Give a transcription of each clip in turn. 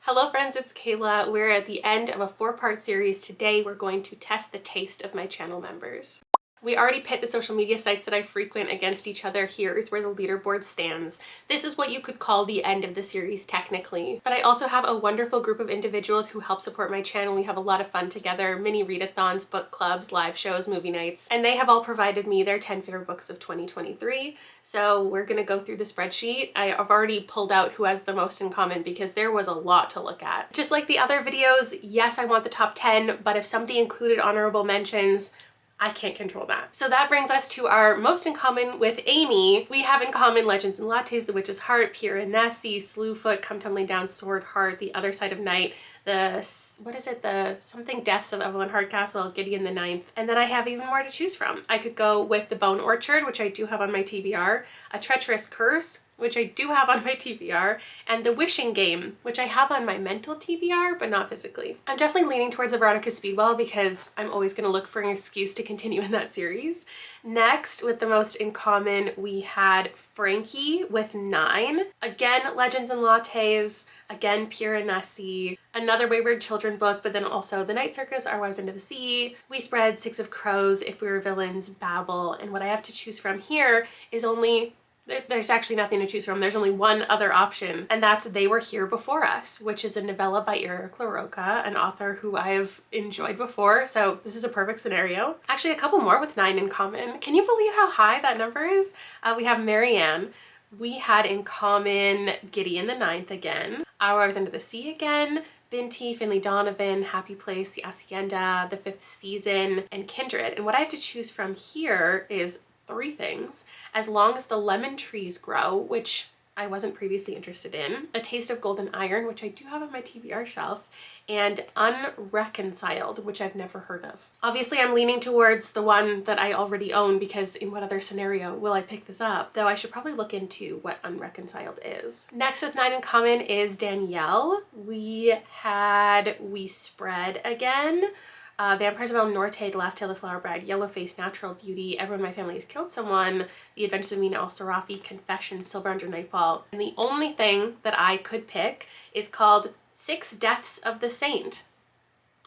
Hello friends, it's Kayla. We're at the end of a 4-part series. Today we're going to test the taste of my channel members. We already pit the social media sites that I frequent against each other. Here is where the leaderboard stands. This is what you could call the end of the series technically. But I also have a wonderful group of individuals who help support my channel. We have a lot of fun together, mini readathons, book clubs, live shows, movie nights, and they have all provided me their 10 favorite books of 2023. So we're gonna go through the spreadsheet. I've already pulled out who has the most in common because there was a lot to look at. Just like the other videos, yes, I want the top 10, but if somebody included honorable mentions, I can't control that. So that brings us to our most in common with Amy. We have in common Legends and Lattes, The Witch's Heart, Pure and Nessie, Slewfoot, Come Tumbling Down, Sword Heart, The Other Side of Night, the something Deaths of Evelyn Hardcastle, Gideon the Ninth, and then I have even more to choose from. I could go with The Bone Orchard, which I do have on my TBR, A Treacherous Curse, which I do have on my TBR, and The Wishing Game, which I have on my mental TBR, but not physically. I'm definitely leaning towards a Veronica Speedwell because I'm always going to look for an excuse to continue in that series. Next, with the most in common, we had Frankie with 9. Again, Legends and Lattes. Again, Pure and Nessie. Another Wayward Children book, but then also The Night Circus, Our Wives Into the Sea. We Spread, Six of Crows, If We Were Villains, Babel. And what I have to choose from here is there's actually nothing to choose from. There's only one other option, and that's They Were Here Before Us, which is a novella by Eric LaRocca, an author who I have enjoyed before, so this is a perfect scenario. Actually, a couple more with 9 in common. Can you believe how high that number is? We have Marianne. We had in common Gideon the Ninth again, Our Wives Into the Sea again, Binti, Finley Donovan, Happy Place, The Hacienda, The Fifth Season, and Kindred. And what I have to choose from here is 3 things. As Long as the Lemon Trees Grow, which I wasn't previously interested in, A Taste of Golden Iron, which I do have on my TBR shelf, and Unreconciled, which I've never heard of. Obviously, I'm leaning towards the one that I already own because in what other scenario will I pick this up? Though I should probably look into what Unreconciled is. Next with 9 in common is Danielle. We had We Spread again. Vampires of El Norte, The Last Tale of the Flower Bride, Yellowface, Natural Beauty, Everyone in My Family Has Killed Someone, The Adventures of Mina Al-Sarafi, Confession, Silver Under Nightfall. And the only thing that I could pick is called 6 Deaths of the Saint,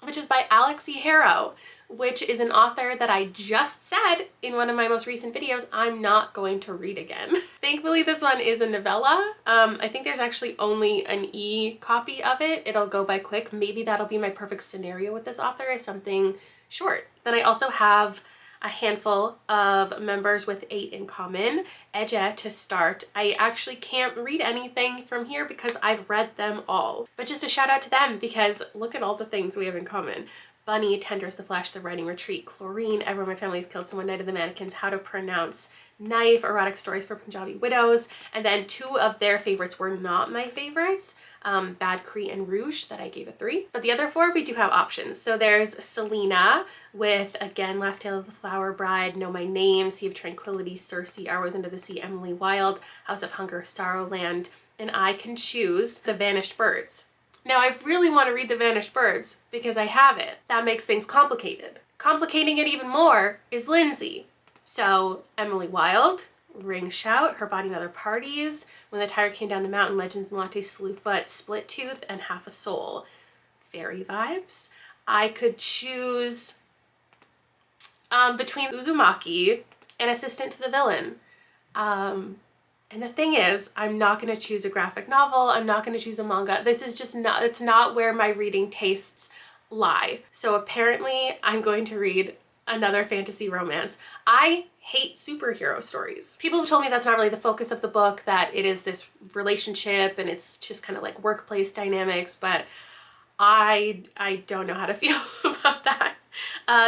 which is by Alex E. Harrow, which is an author that I just said in one of my most recent videos I'm not going to read again. Thankfully, this one is a novella. I think there's actually only an e-copy of it. It'll go by quick. Maybe that'll be my perfect scenario with this author, is something short. Then I also have a handful of members with 8 in common. Edge to start. I actually can't read anything from here because I've read them all. But just a shout out to them because look at all the things we have in common. Bunny, Tender as the Flesh, The Writing Retreat, Chlorine, Everyone in My Family Has Killed Someone, Night of the Mannequins, How to Pronounce Knife, Erotic Stories for Punjabi Widows, and then 2 of their favorites were not my favorites, Bad Cree and Rouge, that I gave a 3. But the other 4, we do have options. So there's Selena with, again, Last Tale of the Flower Bride, Know My Name, Sea of Tranquility, Circe, Our Wives Into the Sea, Emily Wilde, House of Hunger, Sorrowland, and I can choose The Vanished Birds. Now, I really want to read The Vanished Birds because I have it. That makes things complicated. Complicating it even more is Lindsay. So, Emily Wilde, Ring Shout, Her Body and Other Parties, When the Tiger Came Down the Mountain, Legends and Lattes, Slewfoot, Split Tooth, and Half a Soul. Fairy vibes. I could choose between Uzumaki and Assistant to the Villain. And the thing is, I'm not going to choose a graphic novel. I'm not going to choose a manga. This is just not, it's not where my reading tastes lie. So apparently I'm going to read another fantasy romance. I hate superhero stories. People have told me that's not really the focus of the book, that it is this relationship and it's just kind of like workplace dynamics, but I don't know how to feel about that.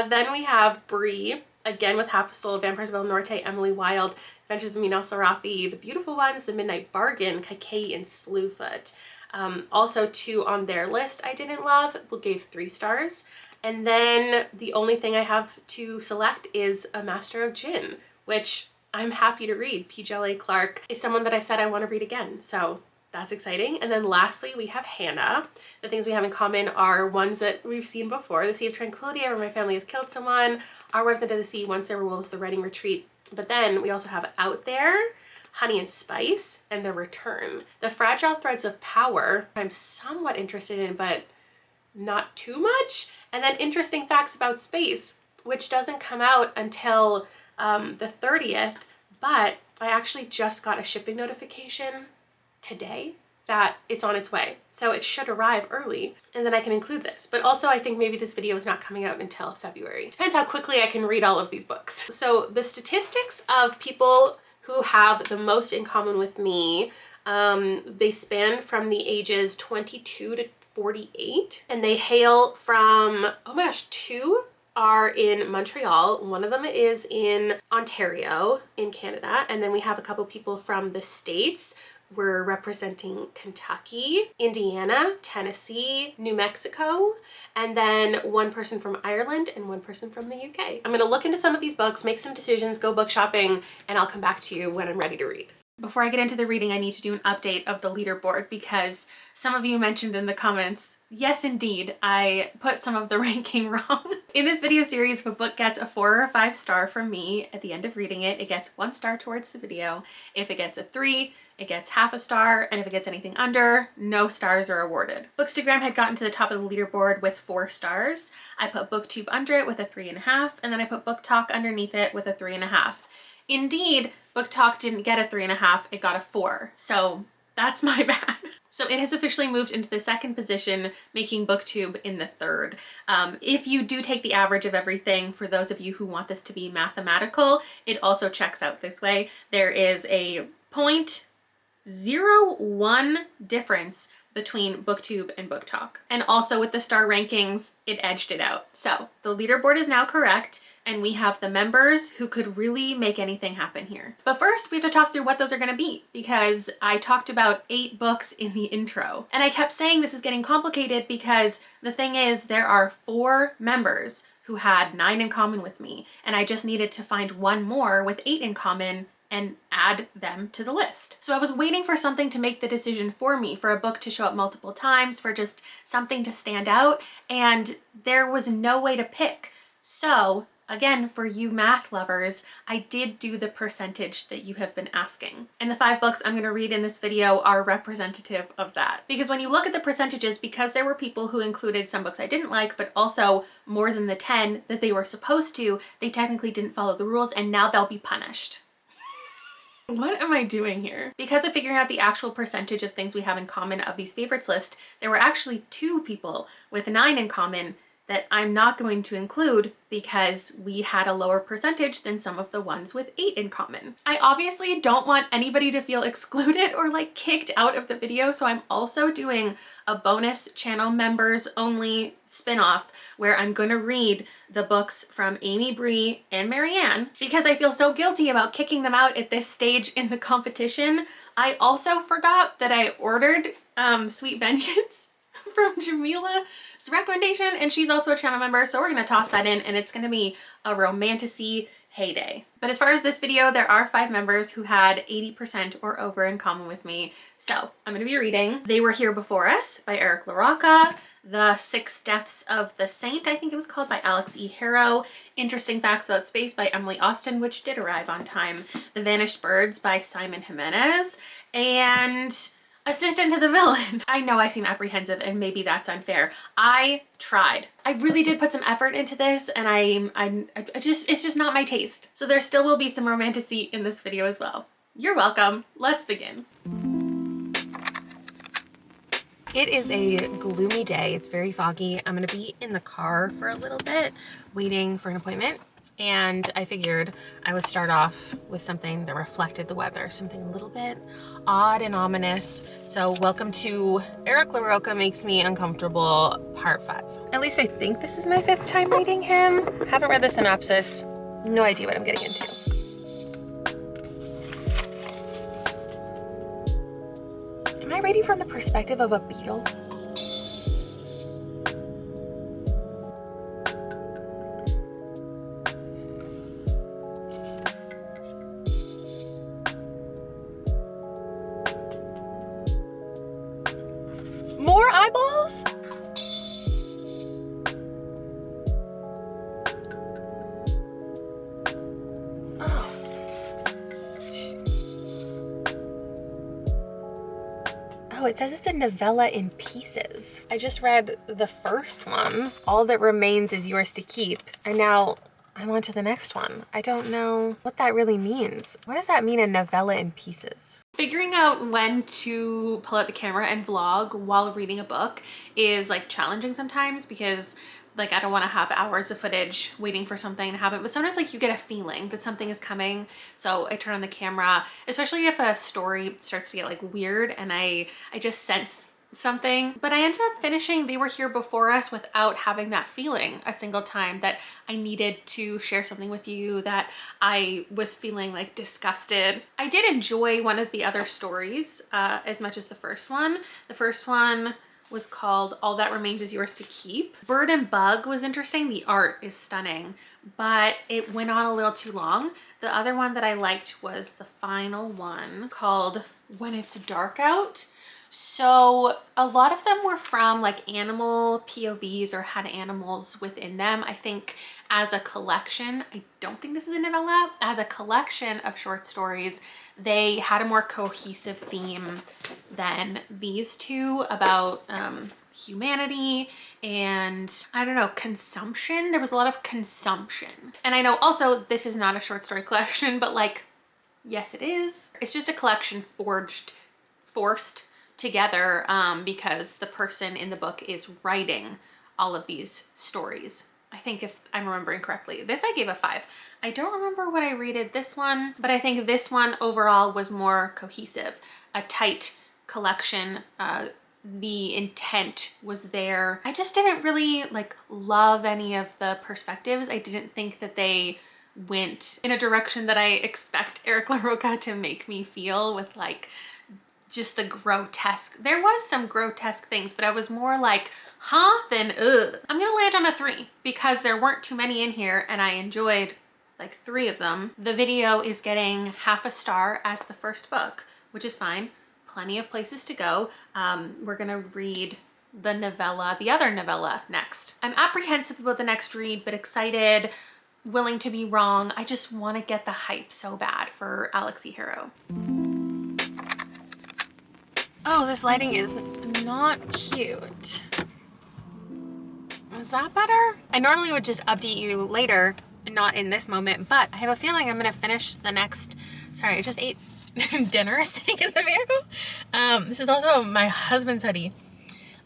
Then we have Bree, again with Half a Soul, Vampires of El Norte, Emily Wilde, Adventures of Mina Al-Sarafi, The Beautiful Ones, The Midnight Bargain, Kaikei, and Slewfoot. Also 2 on their list I didn't love, we gave 3 stars. And then the only thing I have to select is A Master of Jinn, which I'm happy to read. P.J.L.A. Clark is someone that I said I want to read again, so that's exciting. And then lastly, we have Hannah. The things we have in common are ones that we've seen before. The Sea of Tranquility, Everyone in My Family Has Killed Someone, Our Wives Into the Sea, Once There Were Wolves, The Writing Retreat. But then we also have Out There, Honey and Spice, and The Return. The Fragile Threads of Power, I'm somewhat interested in, but not too much. And then Interesting Facts About Space, which doesn't come out until the 30th, but I actually just got a shipping notification today that it's on its way. So it should arrive early, and then I can include this. But also I think maybe this video is not coming out until February. Depends how quickly I can read all of these books. So the statistics of people who have the most in common with me, they span from the ages 22 to 48, and they hail from, oh my gosh, 2 are in Montreal. One of them is in Ontario in Canada. And then we have a couple people from the States. We're representing Kentucky, Indiana, Tennessee, New Mexico, and then one person from Ireland and one person from the UK. I'm gonna look into some of these books, make some decisions, go book shopping, and I'll come back to you when I'm ready to read. Before I get into the reading, I need to do an update of the leaderboard because some of you mentioned in the comments, yes indeed, I put some of the ranking wrong. In this video series, if a book gets a 4 or a 5 star from me at the end of reading it, it gets 1 star towards the video. If it gets a 3, it gets half a star, and if it gets anything under, no stars are awarded. Bookstagram had gotten to the top of the leaderboard with 4 stars. I put BookTube under it with a 3.5, and then I put Book Talk underneath it with a 3.5. Indeed, Book Talk didn't get a 3.5, it got a 4. So that's my bad. So it has officially moved into the 2nd position, making BookTube in the 3rd. If you do take the average of everything, for those of you who want this to be mathematical, it also checks out this way. There is a 0.01 difference between BookTube and Book Talk. And also with the star rankings, it edged it out. So the leaderboard is now correct, and we have the members who could really make anything happen here. But first, we have to talk through what those are gonna be, because I talked about 8 books in the intro. And I kept saying this is getting complicated because the thing is, there are 4 members who had 9 in common with me, and I just needed to find 1 more with 8 in common and add them to the list. So I was waiting for something to make the decision for me, for a book to show up multiple times, for just something to stand out, and there was no way to pick. So again, for you math lovers, I did do the percentage that you have been asking. And the 5 books I'm gonna read in this video are representative of that. Because when you look at the percentages, because there were people who included some books I didn't like, but also more than the 10 that they were supposed to, they technically didn't follow the rules, and now they'll be punished. What am I doing here? Because of figuring out the actual percentage of things we have in common of these favorites list, there were actually 2 people with 9 in common that I'm not going to include because we had a lower percentage than some of the ones with 8 in common. I obviously don't want anybody to feel excluded or like kicked out of the video, so I'm also doing a bonus channel members only spinoff where I'm going to read the books from Amy Bree and Marianne because I feel so guilty about kicking them out at this stage in the competition. I also forgot that I ordered Sweet Vengeance from Jamila's recommendation, and she's also a channel member, so we're gonna toss that in, and it's gonna be a romantasy heyday. But as far as this video, there are 5 members who had 80% or over in common with me. So I'm gonna be reading They Were Here Before Us by Eric LaRocca, The 6 Deaths of the Saint, I think it was called, by Alex E. Harrow, Interesting Facts About Space by Emily Austin, which did arrive on time, The Vanished Birds by Simon Jimenez, and Assistant to the Villain. I know I seem apprehensive and maybe that's unfair. I tried. I really did put some effort into this, and it's just not my taste. So there still will be some romantasy in this video as well. You're welcome. Let's begin. It is a gloomy day. It's very foggy. I'm gonna be in the car for a little bit waiting for an appointment. And I figured I would start off with something that reflected the weather, something a little bit odd and ominous. So welcome to Eric LaRocca Makes Me Uncomfortable, Part 5. At least I think this is my 5th time reading him. Haven't read the synopsis. No idea what I'm getting into. Am I reading from the perspective of a beetle? More eyeballs? Oh. it says it's a novella in pieces. I just read the first one, All That Remains Is Yours to Keep, and now I'm on to the next one. I don't know what that really means. What does that mean, a novella in pieces? Figuring out when to pull out the camera and vlog while reading a book is like challenging sometimes, because like I don't want to have hours of footage waiting for something to happen, but sometimes like you get a feeling that something is coming. So I turn on the camera, especially if a story starts to get like weird and I just sense something. But I ended up finishing They Were Here Before Us without having that feeling a single time, that I needed to share something with you, that I was feeling like disgusted. I did enjoy one of the other stories as much as the first one. The first one was called All That Remains Is Yours to Keep. Bird and Bug was interesting. The art is stunning, but it went on a little too long. The other one that I liked was the final one called When It's Dark Out. So a lot of them were from like animal POVs or had animals within them. I think as a collection, I don't think this is a novella, as a collection of short stories, they had a more cohesive theme than these two about humanity and, I don't know, consumption. There was a lot of consumption. And I know also this is not a short story collection, but like, yes, it is. It's just a collection forced together because the person in the book is writing all of these stories. I think, if I'm remembering correctly. This I gave a 5. I don't remember what I rated this one, but I think this one overall was more cohesive, a tight collection. The intent was there. I just didn't really like love any of the perspectives. I didn't think that they went in a direction that I expect Eric LaRocca to make me feel, with like just the grotesque. There was some grotesque things, but I was more like, huh, than ugh. I'm gonna land on a 3 because there weren't too many in here and I enjoyed like 3 of them. The video is getting half a star as the first book, which is fine. Plenty of places to go. We're gonna read the novella, the other novella next. I'm apprehensive about the next read, but excited, willing to be wrong. I just want to get the hype so bad for Alex E. Harrow. Oh, this lighting is not cute. Is that better? I normally would just update you later and not in this moment, but I have a feeling I'm gonna finish the next, sorry, I just ate dinner sitting in the vehicle. This is also my husband's hoodie.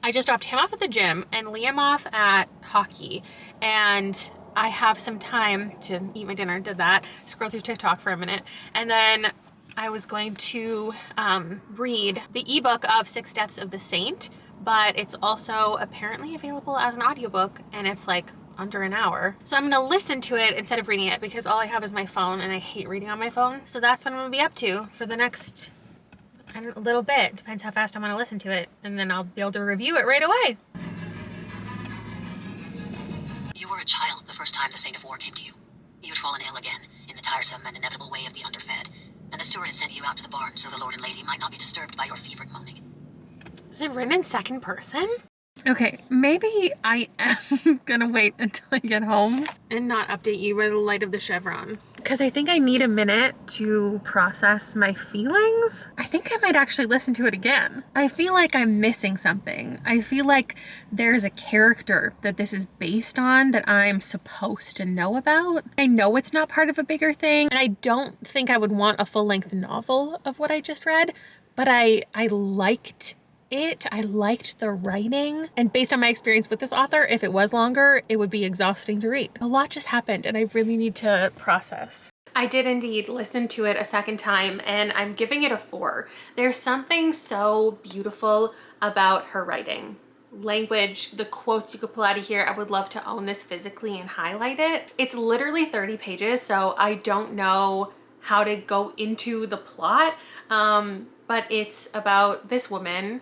I just dropped him off at the gym and Liam off at hockey, and I have some time to eat my dinner, did that, scroll through TikTok for a minute, and then I was going to read the ebook of 6 Deaths of the Saint, but it's also apparently available as an audiobook and it's like under an hour. So I'm gonna listen to it instead of reading it because all I have is my phone and I hate reading on my phone. So that's what I'm gonna be up to for the next, I don't know, a little bit. Depends how fast I wanna listen to it, and then I'll be able to review it right away. You were a child the first time the Saint of War came to you. You had fallen ill again in the tiresome and inevitable way of the underfed, and the steward had sent you out to the barn so the lord and lady might not be disturbed by your fevered moaning. Is it written in second person? Okay, maybe I am gonna wait until I get home and not update you by the light of the chevron, because I think I need a minute to process my feelings. I think I might actually listen to it again. I feel like I'm missing something. I feel like there's a character that this is based on that I'm supposed to know about. I know it's not part of a bigger thing, and I don't think I would want a full-length novel of what I just read, but I liked it. I liked the writing, and based on my experience with this author, if it was longer, it would be exhausting to read. A lot just happened and I really need to process. I did indeed listen to it a second time and I'm giving it a 4. There's something so beautiful about her writing. Language, the quotes you could pull out of here. I would love to own this physically and highlight it. It's literally 30 pages, so I don't know how to go into the plot. But it's about this woman.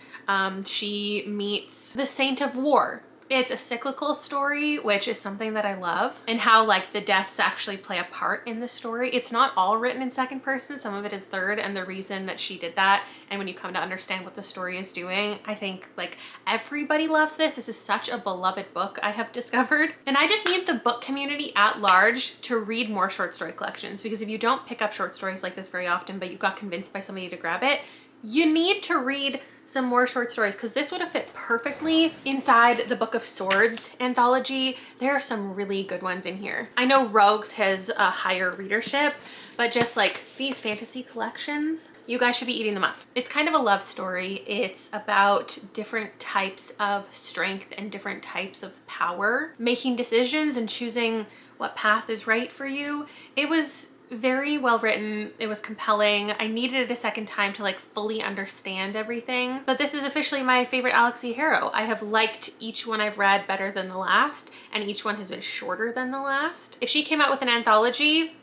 She meets the Saint of War. It's a cyclical story, which is something that I love, and how like the deaths actually play a part in the story. It's not all written in second person. Some of it is third, and the reason that she did that, and when you come to understand what the story is doing, I think like everybody loves this. This is such a beloved book, I have discovered. And I just need the book community at large to read more short story collections, because if you don't pick up short stories like this very often, but you got convinced by somebody to grab it, you need to read some more short stories because this would have fit perfectly inside the Book of Swords anthology. There are some really good ones in here. I know Rogues has a higher readership, but just like these fantasy collections, you guys should be eating them up. It's kind of a love story. It's about different types of strength and different types of power, making decisions and choosing what path is right for you. It was very well written. It was compelling. I needed it a second time to like fully understand everything, but this is officially my favorite Alex E. Harrow. I have liked each one I've read better than the last, and each one has been shorter than the last. If she came out with an anthology,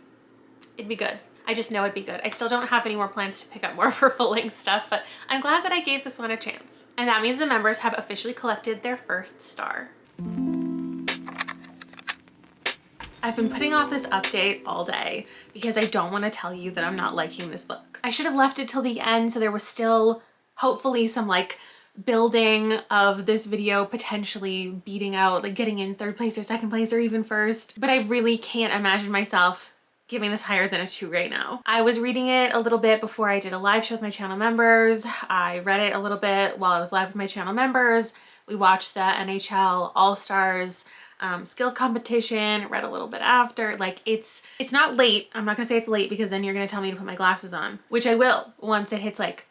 it'd be good. I just know it'd be good. I still don't have any more plans to pick up more of her full-length stuff, but I'm glad that I gave this one a chance. And that means the members have officially collected their first star. I've been putting off this update all day because I don't want to tell you that I'm not liking this book. I should have left it till the end so there was still hopefully some like building of this video potentially beating out, like getting in third place or second place or even first. But I really can't imagine myself giving this higher than a 2 right now. I was reading it a little bit before I did a live show with my channel members. I read it a little bit while I was live with my channel members. We watched the NHL All-Stars skills competition, read a little bit after. Like it's not late. I'm not gonna say it's late because then you're gonna tell me to put my glasses on, which I will once it hits like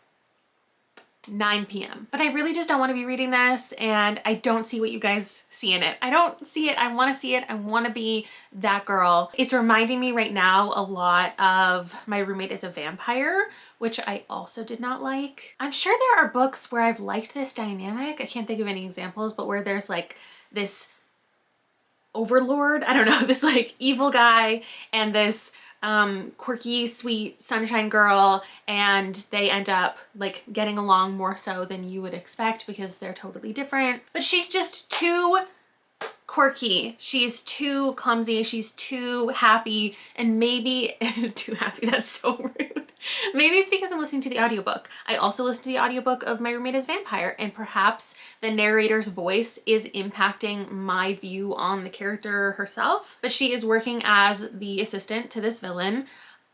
9 p.m. But I really just don't want to be reading this, and I don't see what you guys see in it. I don't see it. I want to see it. I want to be that girl. It's reminding me right now a lot of My Roommate is a Vampire, which I also did not like. I'm sure there are books where I've liked this dynamic. I can't think of any examples, but where there's like this overlord, I don't know, this like evil guy and this quirky, sweet sunshine girl, and they end up like getting along more so than you would expect because they're totally different. But she's just too quirky. She's too clumsy. She's too happy, and maybe too happy. That's so rude. Maybe it's because I'm listening to the audiobook. I also listened to the audiobook of My Roommate is a Vampire, and perhaps the narrator's voice is impacting my view on the character herself. But she is working as the assistant to this villain.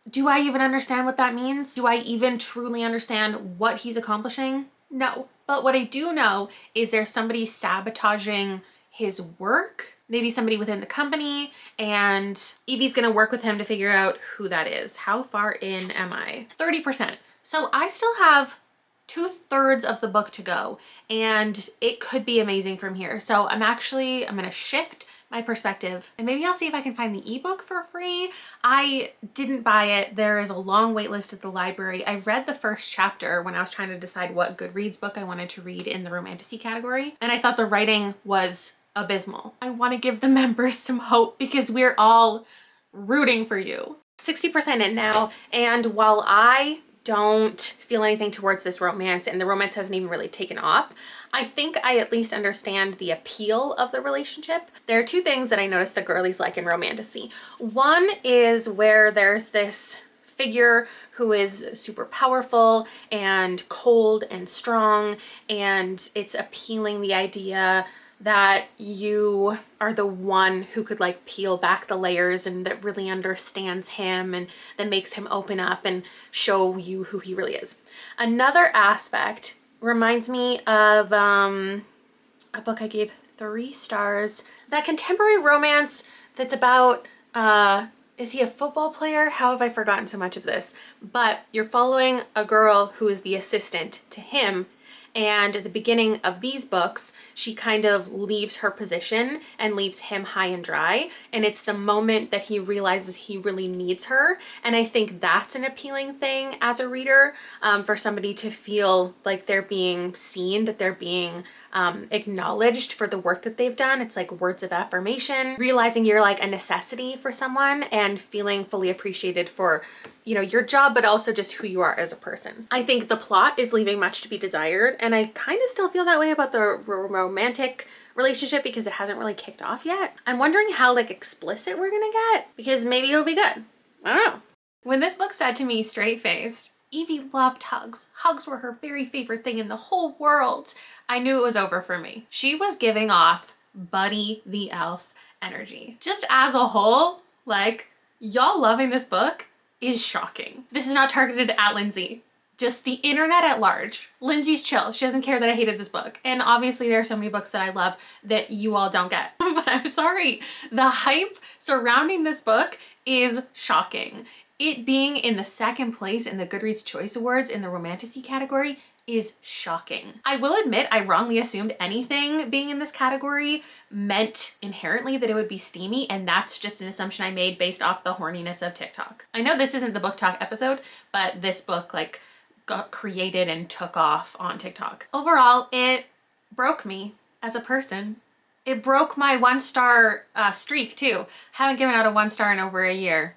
Do I even understand what that means? Do I even truly understand what he's accomplishing? No. But what I do know is there's somebody sabotaging his work, maybe somebody within the company, and Evie's gonna work with him to figure out who that is. How far in am I? 30%. So I still have 2/3 of the book to go, and it could be amazing from here. So I'm gonna shift my perspective, and maybe I'll see if I can find the ebook for free. I didn't buy it. There is a long wait list at the library. I read the first chapter when I was trying to decide what Goodreads book I wanted to read in the romantasy category, and I thought the writing was abysmal. I want to give the members some hope because we're all rooting for you. 60% in now, and while I don't feel anything towards this romance, and the romance hasn't even really taken off, I think I at least understand the appeal of the relationship. There are 2 things that I noticed the girlies like in romantasy. One is where there's this figure who is super powerful and cold and strong, and it's appealing the idea that you are the one who could like peel back the layers and that really understands him and that makes him open up and show you who he really is. Another aspect reminds me of a book I gave 3 stars, that contemporary romance that's about is he a football player? How have I forgotten so much of this? But you're following a girl who is the assistant to him, and at the beginning of these books, she kind of leaves her position and leaves him high and dry. And it's the moment that he realizes he really needs her. And I think that's an appealing thing as a reader, for somebody to feel like they're being seen, that they're being acknowledged for the work that they've done. It's like words of affirmation, realizing you're like a necessity for someone and feeling fully appreciated for, you know, your job, but also just who you are as a person. I think the plot is leaving much to be desired, and I kind of still feel that way about the romantic relationship because it hasn't really kicked off yet. I'm wondering how like explicit we're gonna get, because maybe it'll be good. I don't know. When this book said to me straight-faced, Evie loved hugs. Hugs were her very favorite thing in the whole world, I knew it was over for me. She was giving off Buddy the Elf energy. Just as a whole, like, y'all loving this book is shocking. This is not targeted at Lindsay. just the internet at large. Lindsay's chill. She doesn't care that I hated this book. And obviously there are so many books that I love that you all don't get. But I'm sorry. The hype surrounding this book is shocking. It being in the second place in the Goodreads Choice Awards in the romantasy category is shocking. I will admit I wrongly assumed anything being in this category meant inherently that it would be steamy, and that's just an assumption I made based off the horniness of TikTok. I know this isn't the book talk episode, but this book like got created and took off on TikTok. Overall, it broke me as a person. It broke my 1-star streak too. Haven't given out a 1-star in over a year.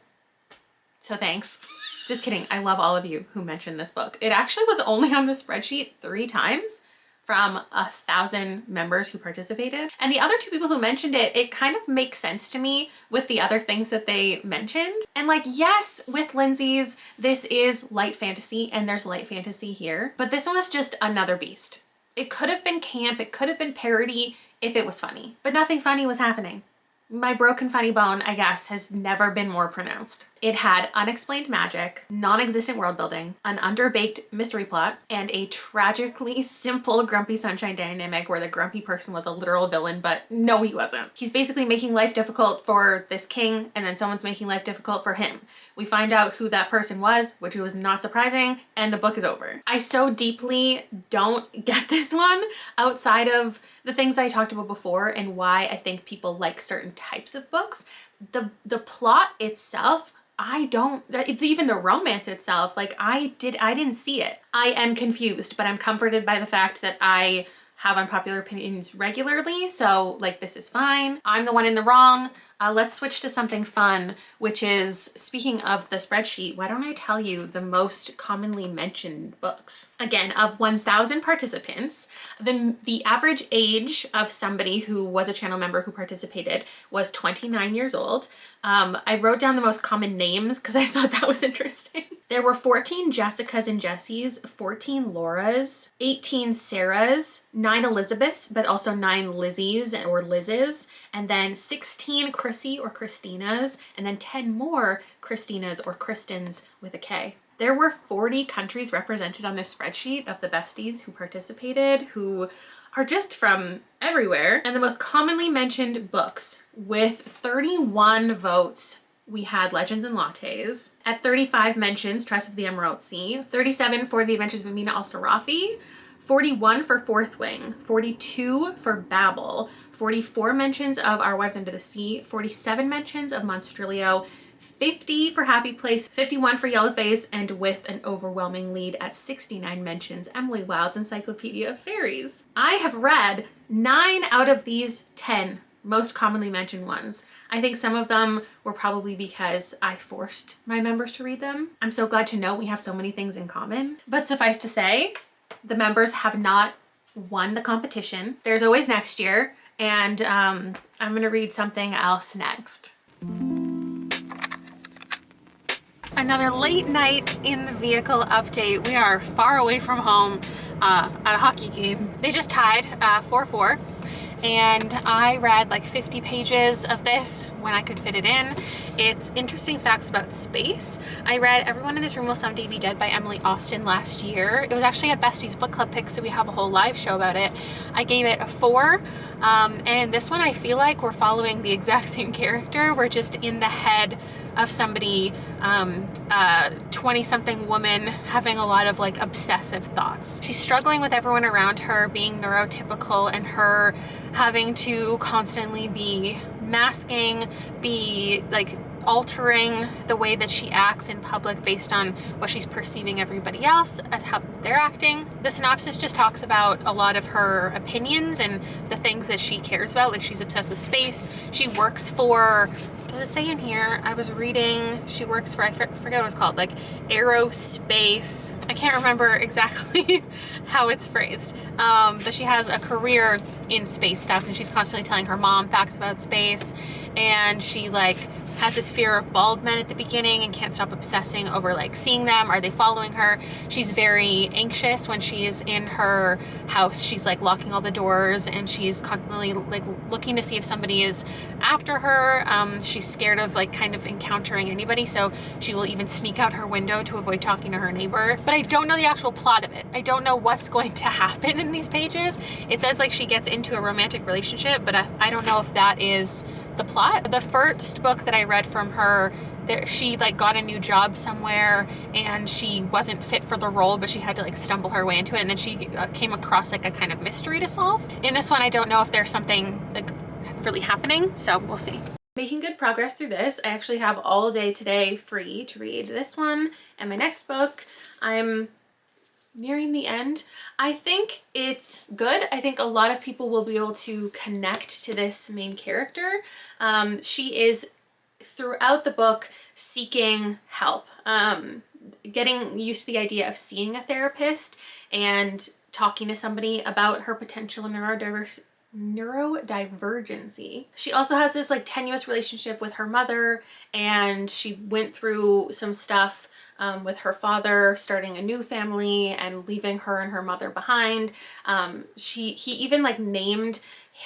So thanks. Just kidding. I love all of you who mentioned this book. It actually was only on the spreadsheet 3 times from 1,000 members who participated. And the other 2 people who mentioned it, it kind of makes sense to me with the other things that they mentioned. And like, yes, with Lindsay's, this is light fantasy and there's light fantasy here, but this one was just another beast. It could have been camp, it could have been parody if it was funny, but nothing funny was happening. My broken funny bone, I guess, has never been more pronounced. It had unexplained magic, non-existent world building, an underbaked mystery plot, and a tragically simple Grumpy Sunshine dynamic where the grumpy person was a literal villain, but no, he wasn't. He's basically making life difficult for this king, and then someone's making life difficult for him. We find out who that person was, which was not surprising, and the book is over. I so deeply don't get this one outside of the things I talked about before and why I think people like certain types of books. The plot itself, I don't, even the romance itself, like I didn't see it. I am confused, but I'm comforted by the fact that I have unpopular opinions regularly, so like this is fine. I'm the one in the wrong. Let's switch to something fun, which is, speaking of the spreadsheet, why don't I tell you the most commonly mentioned books? Again, of 1,000 participants, the average age of somebody who was a channel member who participated was 29 years old. I wrote down the most common names because I thought that was interesting. There were 14 Jessicas and Jessies, 14 Lauras, 18 Sarahs, 9 Elizabeths, but also 9 Lizzies or Lizzes, and then 16 Chrissy or Christinas, and then 10 more Christinas or Kristins with a K. There were 40 countries represented on this spreadsheet of the besties who participated, who are just from everywhere. And the most commonly mentioned books, with 31 votes, we had Legends and Lattes. At 35 mentions, Tress of the Emerald Sea. 37 for The Adventures of Amina al-Sarafi. 41 for Fourth Wing. 42 for Babel. 44 mentions of Our Wives Under the Sea. 47 mentions of Monstrilio. 50 for Happy Place, 51 for Yellowface, and with an overwhelming lead at 69 mentions, Emily Wilde's Encyclopedia of Fairies. I have read 9 out of these 10 most commonly mentioned ones. I think some of them were probably because I forced my members to read them. I'm so glad to know we have so many things in common. But suffice to say, the members have not won the competition. There's always next year, and I'm gonna read something else next. Another late night in the vehicle update. We are far away from home at a hockey game. They just tied 4-4. And I read like 50 pages of this when I could fit it in. It's interesting facts about space. I read Everyone in This Room Will Someday Be Dead by Emily Austen last year. It was actually at Bestie's Book Club pick, so we have a whole live show about it. I gave it a 4. And this one I feel like we're following the exact same character. We're just in the head of somebody, 20-something woman having a lot of like obsessive thoughts. She's struggling with everyone around her being neurotypical and her having to constantly be masking, be like altering the way that she acts in public based on what she's perceiving everybody else as how they're acting. The synopsis just talks about a lot of her opinions and the things that she cares about. Like, she's obsessed with space. She works for, does it say in here? I was reading, she works for, I forget what it was called, like aerospace. I can't remember exactly how it's phrased. But she has a career in space stuff, and she's constantly telling her mom facts about space, and she like has this fear of bald men at the beginning and can't stop obsessing over like seeing them. Are they following her? She's very anxious when she is in her house. She's like locking all the doors and she's constantly like looking to see if somebody is after her. She's scared of like kind of encountering anybody, so she will even sneak out her window to avoid talking to her neighbor. But I don't know the actual plot of it. I don't know what's going to happen in these pages. It says like she gets into a romantic relationship, but I don't know if that is the plot. The first book that I read from her, she like got a new job somewhere and she wasn't fit for the role, but she had to like stumble her way into it, and then she came across like a kind of mystery to solve. In this one, I don't know if there's something like really happening, so we'll see. Making good progress through this. I actually have all day today free to read this one and my next book. I'm nearing the end. I think it's good. I think a lot of people will be able to connect to this main character. She is throughout the book seeking help, getting used to the idea of seeing a therapist and talking to somebody about her potential neurodivergency. She also has this like tenuous relationship with her mother, and she went through some stuff with her father starting a new family and leaving her and her mother behind. He even like named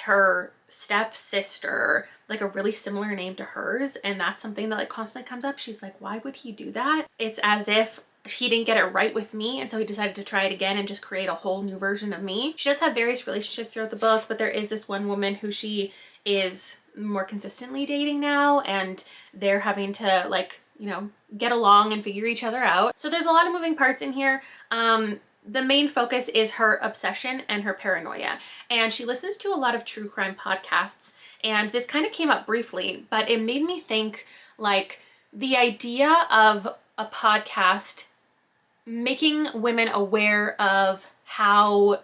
her stepsister like a really similar name to hers, and that's something that like constantly comes up. She's like, why would he do that? It's as if he didn't get it right with me, and so he decided to try it again and just create a whole new version of me. She does have various relationships throughout the book, but there is this one woman who she is more consistently dating now, and they're having to like, you know, get along and figure each other out. So there's a lot of moving parts in here. The main focus is her obsession and her paranoia, and she listens to a lot of true crime podcasts, and this kind of came up briefly, but it made me think like the idea of a podcast making women aware of how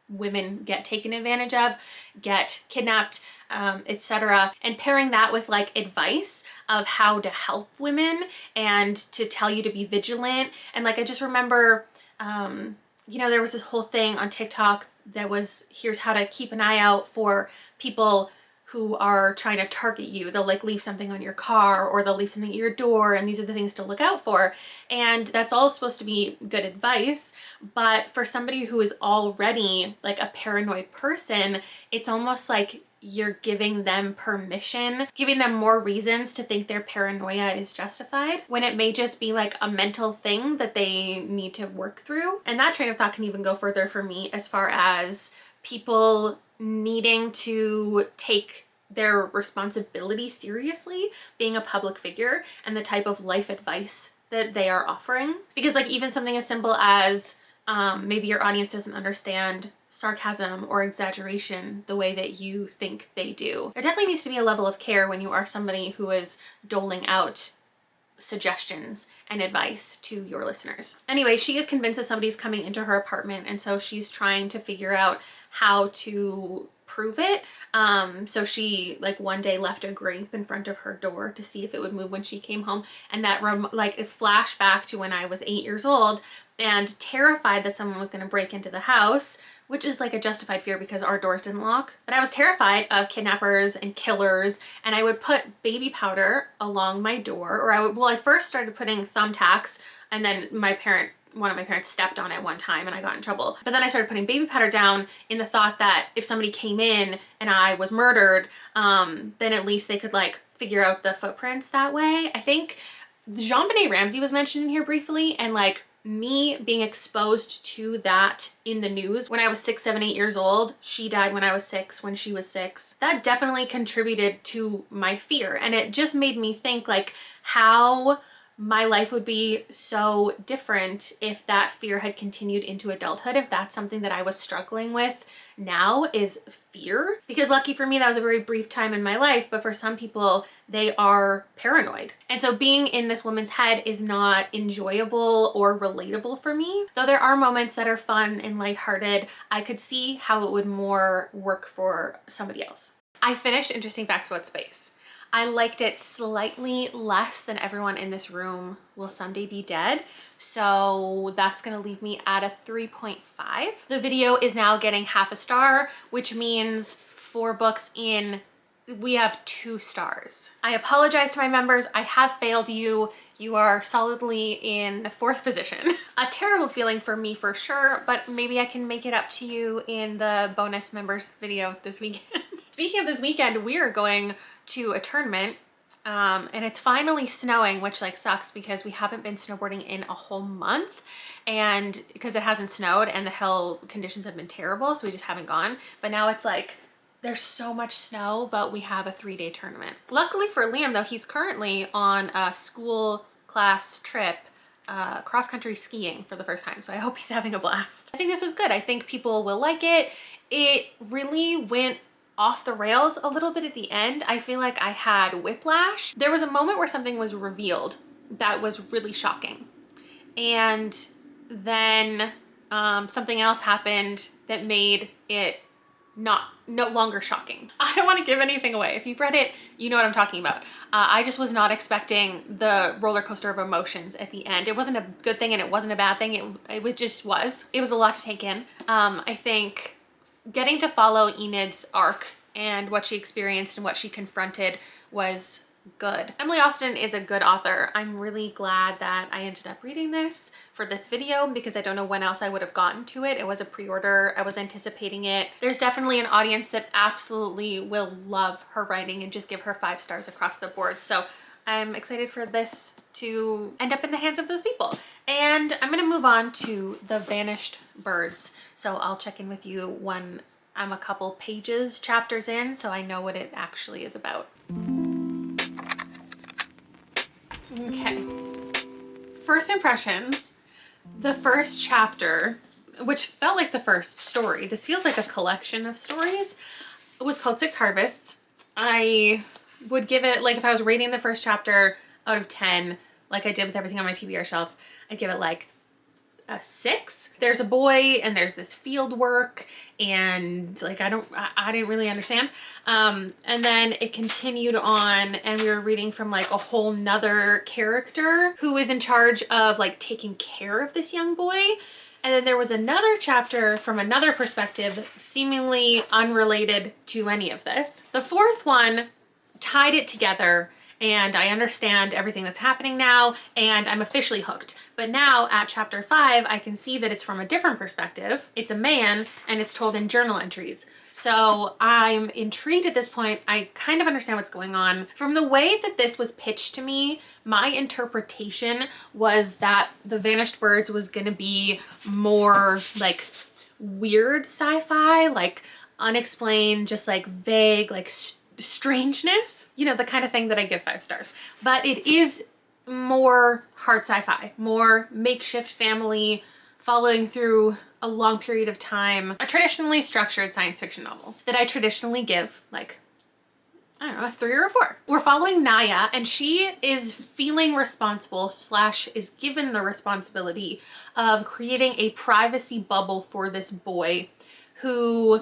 women get taken advantage of, get kidnapped, etc., and pairing that with like advice of how to help women and to tell you to be vigilant. And like I just remember, you know, there was this whole thing on TikTok that was, here's how to keep an eye out for people who are trying to target you. They'll like leave something on your car, or they'll leave something at your door, and these are the things to look out for. And that's all supposed to be good advice, but for somebody who is already like a paranoid person, it's almost like you're giving them permission, giving them more reasons to think their paranoia is justified, when it may just be like a mental thing that they need to work through. And that train of thought can even go further for me as far as people needing to take their responsibility seriously, being a public figure, and the type of life advice that they are offering. Because like even something as simple as maybe your audience doesn't understand sarcasm or exaggeration the way that you think they do. There definitely needs to be a level of care when you are somebody who is doling out suggestions and advice to your listeners. Anyway, she is convinced that somebody's coming into her apartment, and so she's trying to figure out how to prove it. So she like one day left a grape in front of her door to see if it would move when she came home, and that like it flashed back to when I was 8 years old and terrified that someone was going to break into the house, which is like a justified fear because our doors didn't lock. But I was terrified of kidnappers and killers, and I would put baby powder along my door, or I first started putting thumbtacks, and then one of my parents stepped on it one time and I got in trouble. But then I started putting baby powder down in the thought that if somebody came in and I was murdered, then at least they could like figure out the footprints that way. I think JonBenet Ramsey was mentioned in here briefly, and like me being exposed to that in the news when I was 6, 7, 8 years old. She died when I was 6, when she was 6. That definitely contributed to my fear, and it just made me think like how my life would be so different if that fear had continued into adulthood, if that's something that I was struggling with now is fear. Because lucky for me, that was a very brief time in my life, but for some people, they are paranoid. And so being in this woman's head is not enjoyable or relatable for me. Though there are moments that are fun and lighthearted, I could see how it would more work for somebody else. I finished Interesting Facts About Space. I liked it slightly less than Everyone in This Room Will Someday Be Dead, so that's gonna leave me at a 3.5. The video is now getting half a star, which means 4 books in we have 2 stars. I apologize to my members. I have failed you. You are solidly in 4th position. A terrible feeling for me for sure, but maybe I can make it up to you in the bonus members video this weekend. Speaking of this weekend, we are going to a tournament and it's finally snowing, which like sucks because we haven't been snowboarding in a whole month, and because it hasn't snowed and the hill conditions have been terrible, so we just haven't gone. But now it's like there's so much snow, but we have a 3-day tournament. Luckily for Liam though, he's currently on a school class trip cross-country skiing for the first time, so I hope he's having a blast. I think this was good. I think people will like it. It really went off the rails a little bit at the end. I feel like I had whiplash. There was a moment where something was revealed that was really shocking, and then something else happened that made it no longer shocking. I don't want to give anything away. If you've read it, you know what I'm talking about. I just was not expecting the roller coaster of emotions at the end. It wasn't a good thing and it wasn't a bad thing. It just was. It was a lot to take in. I think getting to follow Enid's arc and what she experienced and what she confronted was good. Emily Austen is a good author. I'm really glad that I ended up reading this for this video because I don't know when else I would have gotten to it. It was a pre-order. I was anticipating it. There's definitely an audience that absolutely will love her writing and just give her 5 stars across the board. So I'm excited for this to end up in the hands of those people. And I'm gonna move on to The Vanished Birds. So I'll check in with you when I'm a couple chapters in, so I know what it actually is about. Okay. First impressions. The first chapter, which felt like the first story, this feels like a collection of stories, it was called 6 Harvests. I would give it, like if I was rating the first chapter out of 10, like I did with everything on my TBR shelf, I'd give it like a 6. There's a boy and there's this field work and like I didn't really understand. And then it continued on and we were reading from like a whole nother character who is in charge of like taking care of this young boy. And then there was another chapter from another perspective, seemingly unrelated to any of this. The 4th one tied it together and I understand everything that's happening now and I'm officially hooked. But now at chapter 5, I can see that it's from a different perspective. It's a man and it's told in journal entries. So I'm intrigued at this point. I kind of understand what's going on. From the way that this was pitched to me, my interpretation was that The Vanished Birds was gonna be more like weird sci-fi, like unexplained, just like vague, like strangeness. You know, the kind of thing that I give 5 stars. But it is more hard sci-fi, more makeshift family following through a long period of time, a traditionally structured science fiction novel that I traditionally give like, I don't know, a 3 or a 4. We're following Naya and she is feeling responsible / is given the responsibility of creating a privacy bubble for this boy who,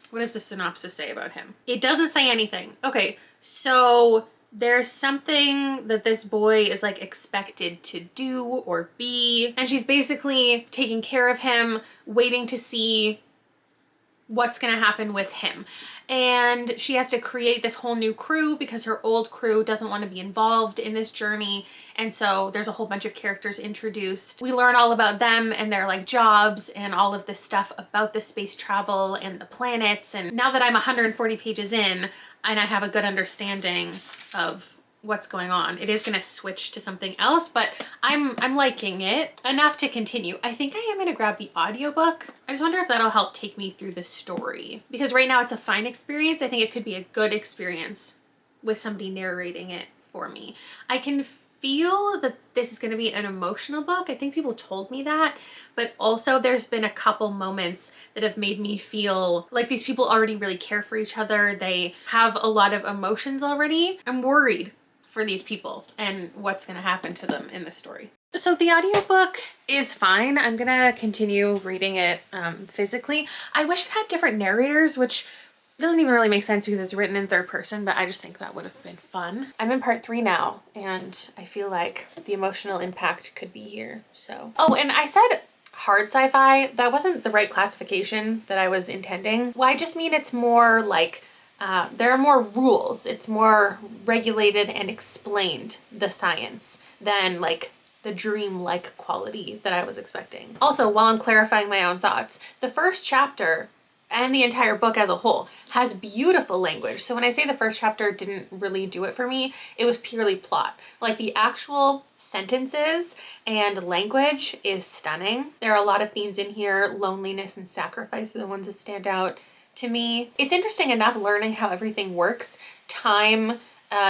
what does the synopsis say about him? It doesn't say anything. Okay, so there's something that this boy is like expected to do or be, and she's basically taking care of him, waiting to see what's gonna happen with him. And she has to create this whole new crew because her old crew doesn't want to be involved in this journey. And so there's a whole bunch of characters introduced. We learn all about them and their like jobs and all of this stuff about the space travel and the planets. And now that I'm 140 pages in and I have a good understanding of what's going on, it is going to switch to something else, but I'm liking it enough to continue. I think I am going to grab the audiobook. I just wonder if that'll help take me through the story, because right now it's a fine experience. I think it could be a good experience with somebody narrating it for me. I can feel that this is going to be an emotional book. I think people told me that, but also there's been a couple moments that have made me feel like these people already really care for each other. They have a lot of emotions already. I'm worried for these people and what's going to happen to them in the story. So the audiobook is fine. I'm gonna continue reading it physically. I wish it had different narrators, which doesn't even really make sense because it's written in 3rd person, but I just think that would have been fun. I'm in part 3 now and I feel like the emotional impact could be here. So, oh, and I said hard sci-fi. That wasn't the right classification that I was intending. Well, I just mean it's more like there are more rules. It's more regulated and explained, the science, than like the dream-like quality that I was expecting. Also, while I'm clarifying my own thoughts, the first chapter and the entire book as a whole has beautiful language. So when I say the first chapter didn't really do it for me, it was purely plot. Like the actual sentences and language is stunning. There are a lot of themes in here. Loneliness and sacrifice are the ones that stand out to me. It's interesting enough learning how everything works. Time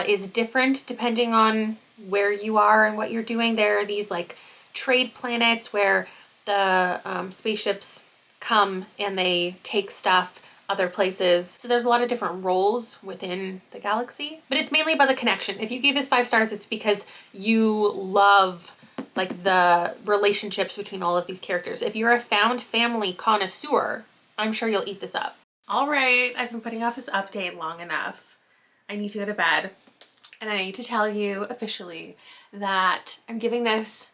is different depending on where you are and what you're doing. There are these like trade planets where the spaceships come and they take stuff other places. So there's a lot of different roles within the galaxy, but it's mainly about the connection. If you gave this 5 stars, it's because you love like the relationships between all of these characters. If you're a found family connoisseur, I'm sure you'll eat this up. All right, I've been putting off this update long enough. I need to go to bed, and I need to tell you officially that I'm giving this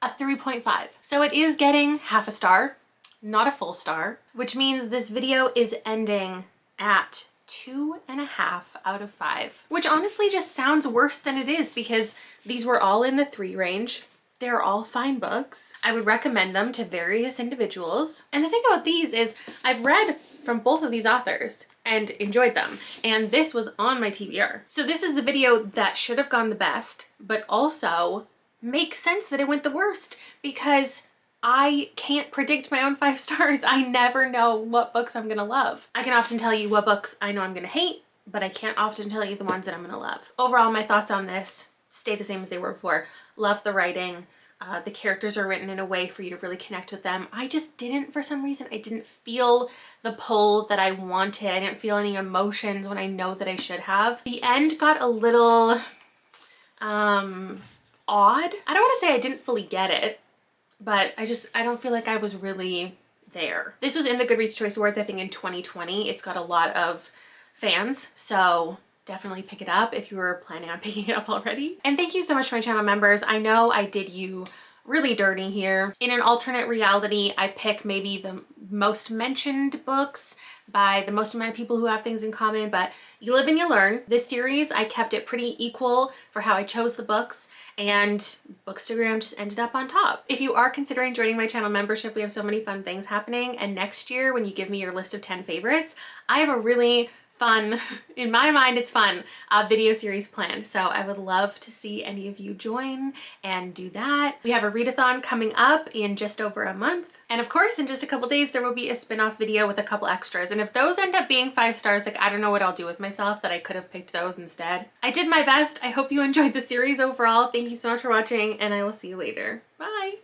a 3.5. So it is getting half a star, not a full star, which means this video is ending at 2.5 out of 5, which honestly just sounds worse than it is because these were all in the 3 range. They're all fine books. I would recommend them to various individuals. And the thing about these is I've read from both of these authors and enjoyed them. And this was on my TBR. So this is the video that should have gone the best, but also makes sense that it went the worst because I can't predict my own 5 stars. I never know what books I'm gonna love. I can often tell you what books I know I'm gonna hate, but I can't often tell you the ones that I'm gonna love. Overall, my thoughts on this stay the same as they were before. Love the writing. The characters are written in a way for you to really connect with them. I just didn't, for some reason, I didn't feel the pull that I wanted. I didn't feel any emotions when I know that I should have. The end got a little odd. I don't want to say I didn't fully get it, but I don't feel like I was really there. This was in the Goodreads Choice Awards, I think in 2020. It's got a lot of fans, so definitely pick it up if you were planning on picking it up already. And thank you so much to my channel members. I know I did you really dirty here. In an alternate reality, I pick maybe the most mentioned books by the most amount of people who have things in common, but you live and you learn. This series, I kept it pretty equal for how I chose the books, and Bookstagram just ended up on top. If you are considering joining my channel membership, we have so many fun things happening. And next year, when you give me your list of 10 favorites, I have a really fun, in my mind it's fun, video series planned. So I would love to see any of you join and do that. We have a readathon coming up in just over a month. And of course, in just a couple days, there will be a spin-off video with a couple extras. And if those end up being 5 stars, like I don't know what I'll do with myself that I could have picked those instead. I did my best. I hope you enjoyed the series overall. Thank you so much for watching, and I will see you later. Bye.